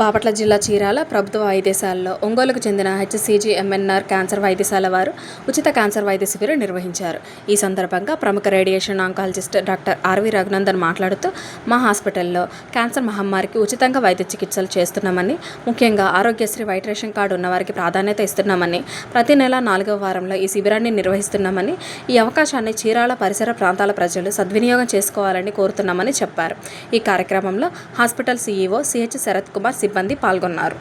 బాపట్ల జిల్లా చీరాల ప్రభుత్వ వైద్యశాలలో ఒంగోలుకు చెందిన హెచ్సిజిఎంఎన్ఆర్ క్యాన్సర్ వైద్యశాల వారు ఉచిత క్యాన్సర్ వైద్య శిబిరం నిర్వహించారు. ఈ సందర్భంగా ప్రముఖ radiation oncologist doctor R V Raghunandan మాట్లాడుతూ, మా హాస్పిటల్లో క్యాన్సర్ మహమ్మారికి ఉచితంగా వైద్య చికిత్సలు చేస్తున్నామని, ముఖ్యంగా ఆరోగ్యశ్రీ వైట్ రేషన్ కార్డు ఉన్నవారికి ప్రాధాన్యత ఇస్తున్నామని, ప్రతి నెల 4వ వారంలో ఈ శిబిరాన్ని నిర్వహిస్తున్నామని, ఈ అవకాశాన్ని చీరాల పరిసర ప్రాంతాల ప్రజలు సద్వినియోగం చేసుకోవాలని కోరుతున్నామని చెప్పారు. ఈ కార్యక్రమంలో hospital CEO CH Sharath Kumar సిబ్బంది పాల్గొన్నారు.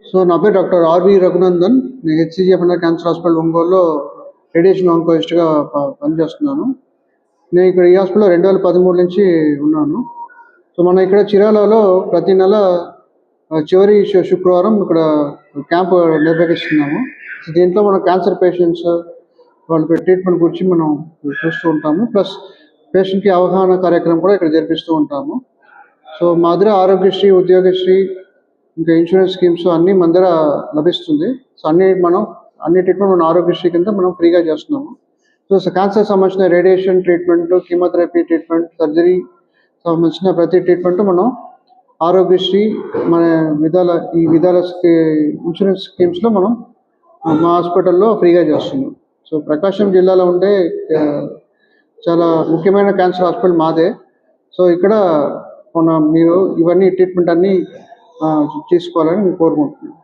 సో నా పేరు డాక్టర్ ఆర్వి రఘునందన్. నేను హెచ్సిజిఎంఎన్ఆర్ క్యాన్సర్ హాస్పిటల్ ఒంగోలులో రేడియేషన్ ఆంకాలజిస్ట్గా పనిచేస్తున్నాను. నేను ఇక్కడ ఈ హాస్పిటల్లో 2013 నుంచి ఉన్నాను. సో మన ఇక్కడ చీరాలలో ప్రతి నెల చివరి శుక్రవారం ఇక్కడ క్యాంప్ నిర్వహిస్తున్నాము. సో దీంట్లో మన క్యాన్సర్ పేషెంట్స్ వాళ్ళ ట్రీట్మెంట్ గురించి మనం చూస్తూ ఉంటాము. ప్లస్ పేషెంట్కి అవగాహన కార్యక్రమం కూడా ఇక్కడ జరిపిస్తూ ఉంటాము. సో మా దగ్గర ఆరోగ్యశ్రీ, ఉద్యోగశ్రీ, ఇంకా ఇన్సూరెన్స్ స్కీమ్స్ అన్నీ మన దగ్గర లభిస్తుంది. సో అన్ని ట్రీట్మెంట్ మన ఆరోగ్యశ్రీ కింద మనం ఫ్రీగా చేస్తున్నాము. సో క్యాన్సర్ సంబంధించిన radiation treatment, chemotherapy treatment, surgery సంబంధించిన ప్రతి ట్రీట్మెంట్ మనం ఆరోగ్యశ్రీ మన విధాల ఇన్సూరెన్స్ స్కీమ్స్లో మనం మా హాస్పిటల్లో ఫ్రీగా చేస్తున్నాం. సో ప్రకాశం జిల్లాలో ఉండే చాలా ముఖ్యమైన క్యాన్సర్ హాస్పిటల్ మాదే. సో ఇక్కడ మీరు ఇవన్నీ ట్రీట్మెంట్ అన్నీ తీసుకోవాలని కోరుకుంటున్నాను.